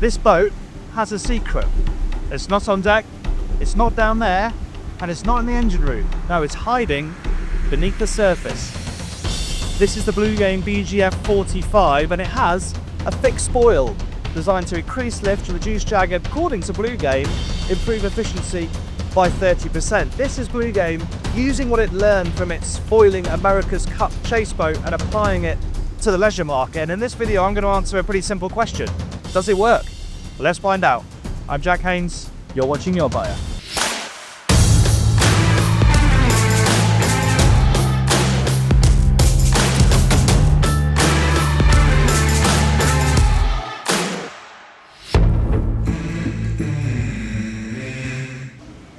This boat has a secret. It's not on deck, it's not down there, and it's not in the engine room. No, it's hiding beneath the surface. This is the Bluegame BGF45, and it has a fixed spoil designed to increase lift, reduce drag, and according to Bluegame, improve efficiency by 30%. This is Bluegame using what it learned from its foiling America's Cup chase boat and applying it to the leisure market. And in this video, I'm going to answer a pretty simple question. Does it work? Let's find out. I'm Jack Haines. You're watching YachtBuyer.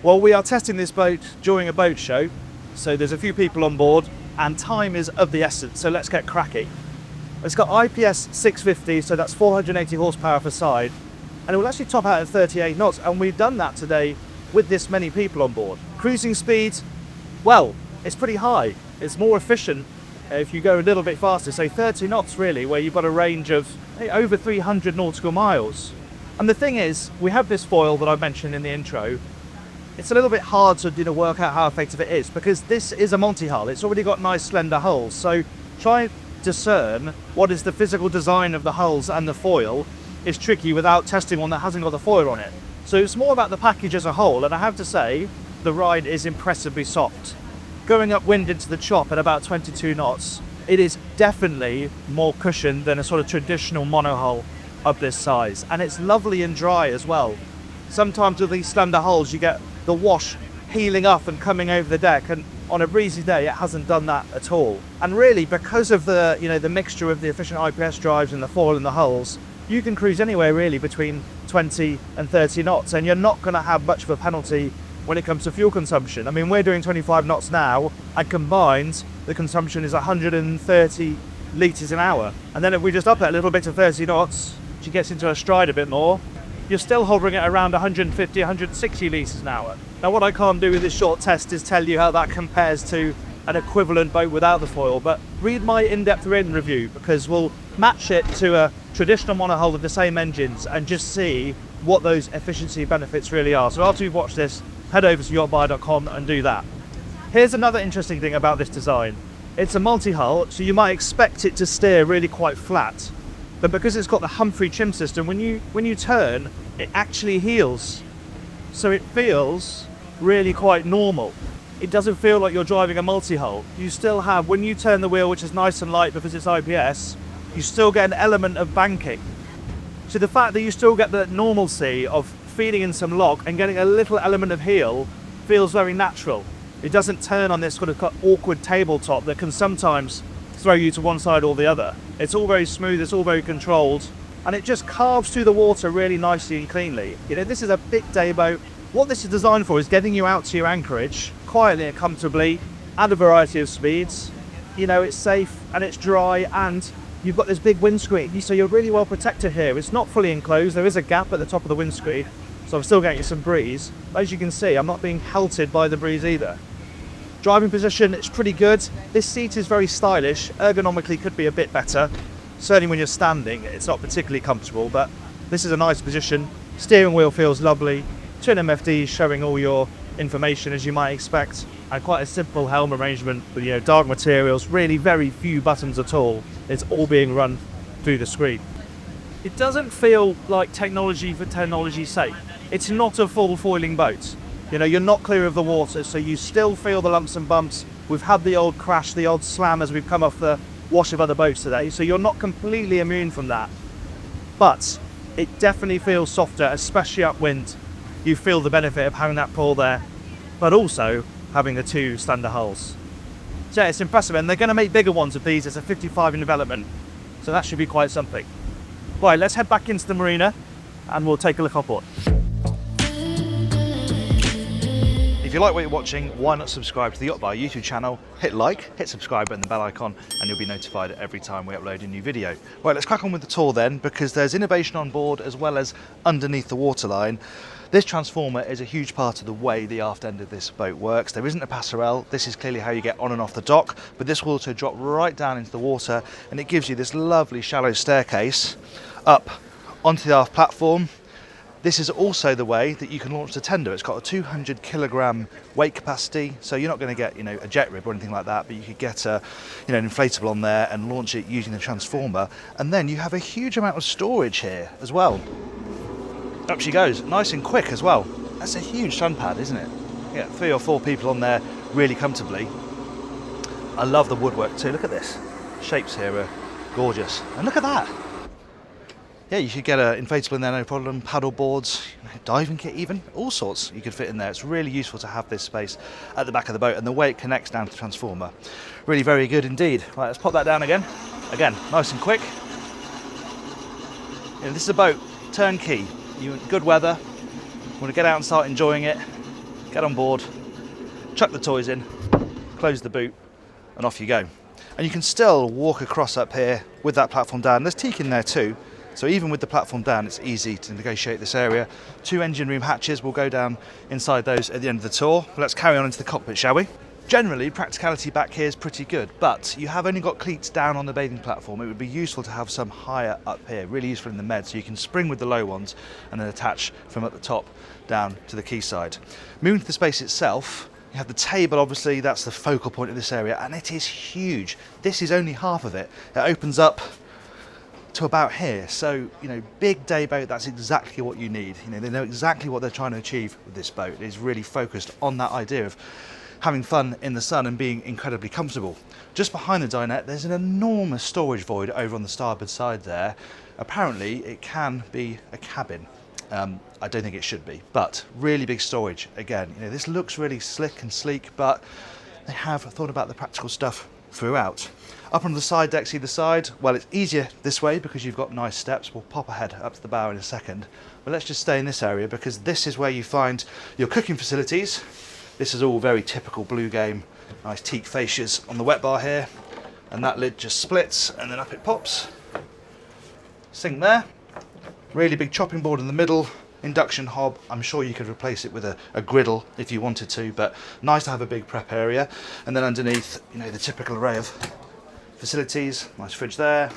Well, we are testing this boat during a boat show, so there's a few people on board and time is of the essence, so let's get cracking. It's got IPS 650, so that's 480 horsepower per side, and it will actually top out at 38 knots, and we've done that today with this many people on board. Cruising speed, well, it's pretty high. It's more efficient if you go a little bit faster, so 30 knots really, where you've got a range of over 300 nautical miles. And the thing is, we have this foil that I mentioned in the intro. It's a little bit hard to work out how effective it is because this is a multi-hull. It's already got nice slender hulls, so try discern what is the physical design of the hulls and the foil is tricky without testing one that hasn't got the foil on it. So it's more about the package as a whole, and I have to say the ride is impressively soft. Going upwind into the chop at about 22 knots, it is definitely more cushioned than a sort of traditional monohull of this size, and it's lovely and dry as well. Sometimes with these slender hulls you get the wash heeling up and coming over the deck, and on a breezy day it hasn't done that at all. And really, because of the the mixture of the efficient IPS drives and the foil and the hulls, you can cruise anywhere really between 20 and 30 knots, and you're not going to have much of a penalty when it comes to fuel consumption. I mean, we're doing 25 knots now, and combined the consumption is 130 litres an hour. And then if we just up that a little bit to 30 knots, she gets into her stride a bit more, you're still hovering at around 150, 160 litres an hour. Now, what I can't do with this short test is tell you how that compares to an equivalent boat without the foil, but read my in-depth rating review because we'll match it to a traditional monohull with the same engines and just see what those efficiency benefits really are. So after you've watched this, head over to yachtbuyer.com and do that. Here's another interesting thing about this design. It's a multi-hull, so you might expect it to steer really quite flat. But because it's got the Humphrey trim system, when you turn, it actually heels. So it feels really quite normal. It doesn't feel like you're driving a multi-hull. You still have, when you turn the wheel, which is nice and light because it's IPS, you still get an element of banking. So the fact that you still get the normalcy of feeding in some lock and getting a little element of heel feels very natural. It doesn't turn on this sort of awkward tabletop that can sometimes throw you to one side or the other. It's all very smooth, it's all very controlled, and it just carves through the water really nicely and cleanly. This is a big day boat. What this is designed for is getting you out to your anchorage quietly and comfortably at a variety of speeds. It's safe and it's dry, and you've got this big windscreen, so you're really well protected here. It's not fully enclosed, there is a gap at the top of the windscreen, so I'm still getting some breeze. As you can see, I'm not being pelted by the breeze either. Driving position, it's pretty good. This seat is very stylish, ergonomically could be a bit better. Certainly when you're standing, it's not particularly comfortable, but this is a nice position. Steering wheel feels lovely. Twin MFDs showing all your information as you might expect, and quite a simple helm arrangement with dark materials, really very few buttons at all. It's all being run through the screen. It doesn't feel like technology for technology's sake. It's not a full foiling boat. You're not clear of the water, so you still feel the lumps and bumps. We've had the old crash, the odd slam as we've come off the wash of other boats today, so you're not completely immune from that. But it definitely feels softer, especially upwind. You feel the benefit of having that pull there, but also having the two slender hulls. So yeah, it's impressive, and they're going to make bigger ones of these. It's a 55 in development, so that should be quite something. Right, let's head back into the marina and we'll take a look on board. If you like what you're watching, why not subscribe to the YachtBuyer YouTube channel, hit like, hit subscribe and the bell icon, and you'll be notified every time we upload a new video. Right, let's crack on with the tour then, because there's innovation on board as well as underneath the waterline. This transformer is a huge part of the way the aft end of this boat works. There isn't a passerelle. This is clearly how you get on and off the dock, but this will also drop right down into the water, and it gives you this lovely shallow staircase up onto the aft platform. This is also the way that you can launch the tender. It's got a 200 kilogram weight capacity, so you're not going to get, you know, a jet rib or anything like that, but you could get a, you know, an inflatable on there and launch it using the transformer. And then you have a huge amount of storage here as well. Up she goes, nice and quick as well. That's a huge sunpad, isn't it? Yeah, 3 or 4 people on there really comfortably. I love the woodwork too. Look at this. Shapes here are gorgeous. And look at that. Yeah, you could get an inflatable in there, no problem. Paddle boards, diving kit even, all sorts you could fit in there. It's really useful to have this space at the back of the boat, and the way it connects down to the transformer. Really very good indeed. Right, let's pop that down again. Again, nice and quick. You know, this is a boat, turnkey. You in good weather, want to get out and start enjoying it, get on board, chuck the toys in, close the boot, and off you go. And you can still walk across up here with that platform down. There's teak in there too. So even with the platform down, it's easy to negotiate this area. 2 engine room hatches, we'll go down inside those at the end of the tour. Let's carry on into the cockpit, shall we? Generally, practicality back here is pretty good, but you have only got cleats down on the bathing platform. It would be useful to have some higher up here, really useful in the med, so you can spring with the low ones and then attach from at the top down to the quayside. Moving to the space itself, you have the table, obviously, that's the focal point of this area, and it is huge. This is only half of it. It opens up to about here, so you know, big day boat, that's exactly what you need. You know, they know exactly what they're trying to achieve with this boat. It is really focused on that idea of having fun in the sun and being incredibly comfortable. Just behind the dinette, there's an enormous storage void over on the starboard side there. Apparently it can be a cabin. I don't think it should be, but really big storage. Again, you know, this looks really slick and sleek, but they have thought about the practical stuff throughout. Up on the side decks either side, well, it's easier this way because you've got nice steps. We'll pop ahead up to the bow in a second, but let's just stay in this area because this is where you find your cooking facilities. This is all very typical Bluegame. Nice teak fascias on the wet bar here, and that lid just splits and then up it pops. Sink there. Really big chopping board in the middle, induction hob. I'm sure you could replace it with a griddle if you wanted to, but nice to have a big prep area. And then underneath, you know, the typical array of facilities. Nice fridge there.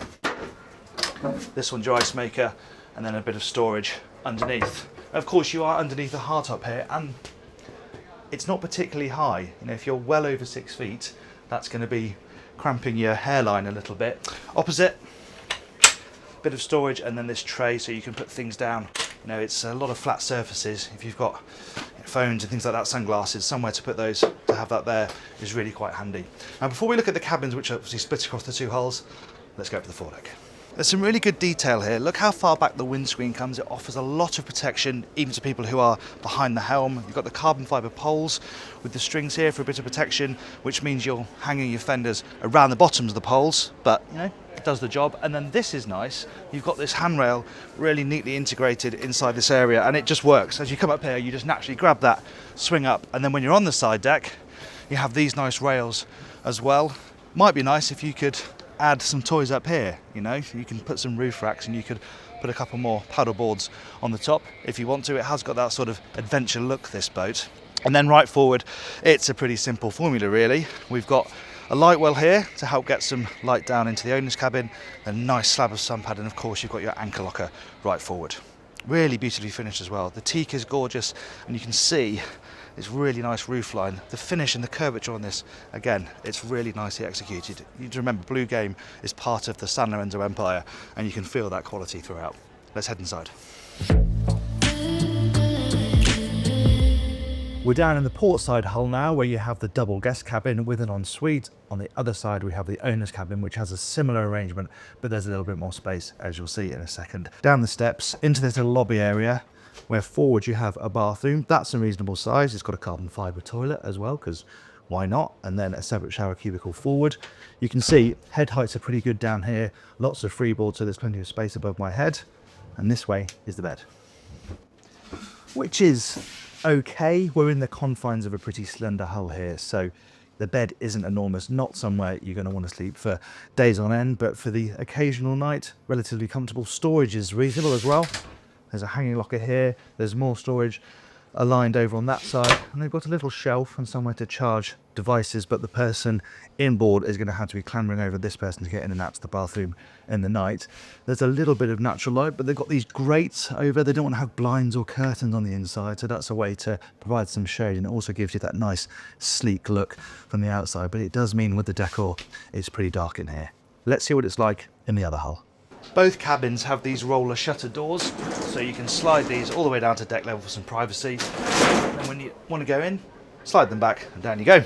This one's your ice maker, and then a bit of storage underneath. Of course, you are underneath a hardtop here, and it's not particularly high. You know, if you're well over 6 feet, that's going to be cramping your hairline a little bit. Opposite, bit of storage, and then this tray so you can put things down. You know, it's a lot of flat surfaces. If you've got phones and things like that, sunglasses, somewhere to put those, to have that there is really quite handy. Now, before we look at the cabins, which are obviously split across the 2 hulls, let's go up to the foredeck. There's some really good detail here. Look how far back the windscreen comes. It offers a lot of protection, even to people who are behind the helm. You've got the carbon fibre poles with the strings here for a bit of protection, which means you're hanging your fenders around the bottoms of the poles, but you know, it does the job. And then this is nice. You've got this handrail really neatly integrated inside this area, and it just works. As you come up here, you just naturally grab that, swing up, and then when you're on the side deck, you have these nice rails as well. Might be nice if you could add some toys up here. You know, you can put some roof racks and you could put a couple more paddle boards on the top if you want to. It has got that sort of adventure look, this boat. And then right forward, it's a pretty simple formula really. We've got a light well here to help get some light down into the owner's cabin, a nice slab of sunpad, and of course you've got your anchor locker right forward. Really beautifully finished as well. The teak is gorgeous, and you can see this really nice roofline. The finish and the curvature on this, again, it's really nicely executed. You need to remember, Bluegame is part of the San Lorenzo empire, and you can feel that quality throughout. Let's head inside. We're down in the port side hull now, where you have the double guest cabin with an ensuite. On the other side, we have the owner's cabin, which has a similar arrangement, but there's a little bit more space, as you'll see in a second. Down the steps into this little lobby area, where forward you have a bathroom. That's a reasonable size. It's got a carbon fibre toilet as well, because why not? And then a separate shower cubicle forward. You can see head heights are pretty good down here. Lots of freeboard, so there's plenty of space above my head. And this way is the bed, which is okay. We're in the confines of a pretty slender hull here, so the bed isn't enormous, not somewhere you're going to want to sleep for days on end, but for the occasional night, relatively comfortable. Storage is reasonable as well. There's a hanging locker here, there's more storage aligned over on that side, and they've got a little shelf and somewhere to charge devices, but the person inboard is going to have to be clambering over this person to get in and out to the bathroom in the night. There's a little bit of natural light, but they've got these grates over. They don't want to have blinds or curtains on the inside, so that's a way to provide some shade, and it also gives you that nice sleek look from the outside. But it does mean with the decor it's pretty dark in here. Let's see what it's like in the other hull. Both cabins have these roller shutter doors, so you can slide these all the way down to deck level for some privacy. And when you want to go in, slide them back and down you go.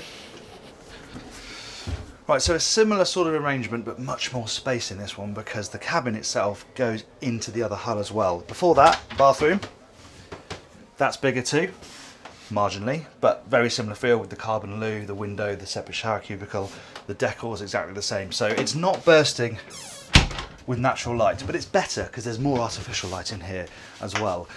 Right, so a similar sort of arrangement, but much more space in this one because the cabin itself goes into the other hull as well. Before that, bathroom, that's bigger too, marginally, but very similar feel with the carbon loo, the window, the separate shower cubicle. The decor is exactly the same, so it's not bursting with natural light, but it's better because there's more artificial light in here as well.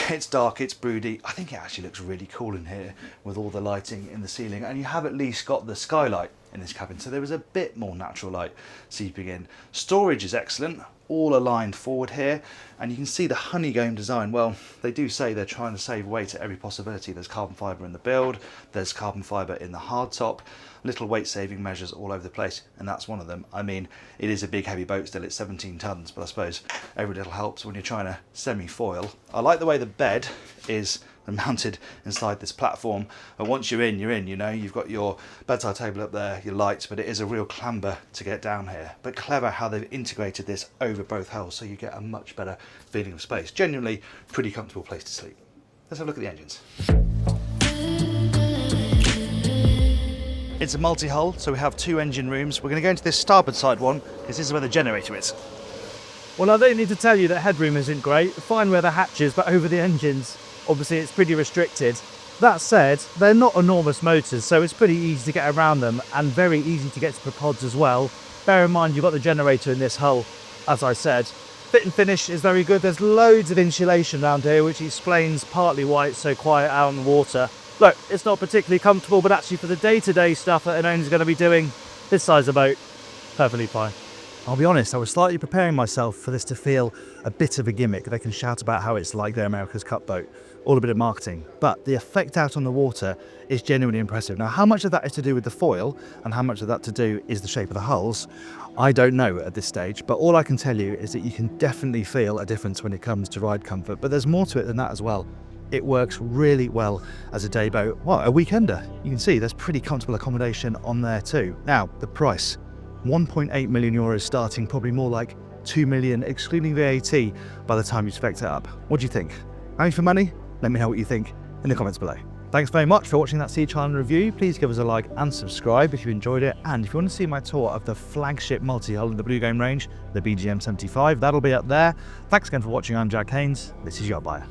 It's dark, it's broody. I think it actually looks really cool in here with all the lighting in the ceiling, and you have at least got the skylight in this cabin, so there is a bit more natural light seeping in. Storage is excellent, all aligned forward here, and you can see the honeycomb design. Well, they do say they're trying to save weight at every possibility. There's carbon fibre in the build, there's carbon fibre in the hardtop, little weight saving measures all over the place, and that's one of them. I mean, it is a big heavy boat still, it's 17 tons, but I suppose every little helps when you're trying to semi-foil. I like the way the bed is mounted inside this platform, and once you're in, you know, you've got your bedside table up there, your lights, but it is a real clamber to get down here. But clever how they've integrated this over both hulls, so you get a much better feeling of space. Genuinely pretty comfortable place to sleep. Let's have a look at the engines. It's a multi-hull, so we have 2 engine rooms. We're going to go into this starboard side one, because this is where the generator is. Well, I don't need to tell you that headroom isn't great. Fine where the hatches, but over the engines, obviously it's pretty restricted. That said, they're not enormous motors, so it's pretty easy to get around them and very easy to get to the pods as well. Bear in mind you've got the generator in this hull, as I said. Fit and finish is very good. There's loads of insulation around here, which explains partly why it's so quiet out on the water. Look, it's not particularly comfortable, but actually for the day-to-day stuff that an owner's going to be doing, this size of boat, perfectly fine. I'll be honest, I was slightly preparing myself for this to feel a bit of a gimmick. They can shout about how it's like their America's Cup boat, all a bit of marketing, but the effect out on the water is genuinely impressive. Now, how much of that is to do with the foil and how much of that to do is the shape of the hulls, I don't know at this stage, but all I can tell you is that you can definitely feel a difference when it comes to ride comfort, but there's more to it than that as well. It works really well as a day boat. Well, a weekender. You can see there's pretty comfortable accommodation on there too. Now, the price, 1.8 million euros starting, probably more like 2 million, excluding VAT by the time you spec it up. What do you think? Value for money? Let me know what you think in the comments below. Thanks very much for watching that Sea Channel review. Please give us a like and subscribe if you enjoyed it. And if you want to see my tour of the flagship multi-hull in the Bluegame range, the BGM 75, that'll be up there. Thanks again for watching. I'm Haines. This is YachtBuyer.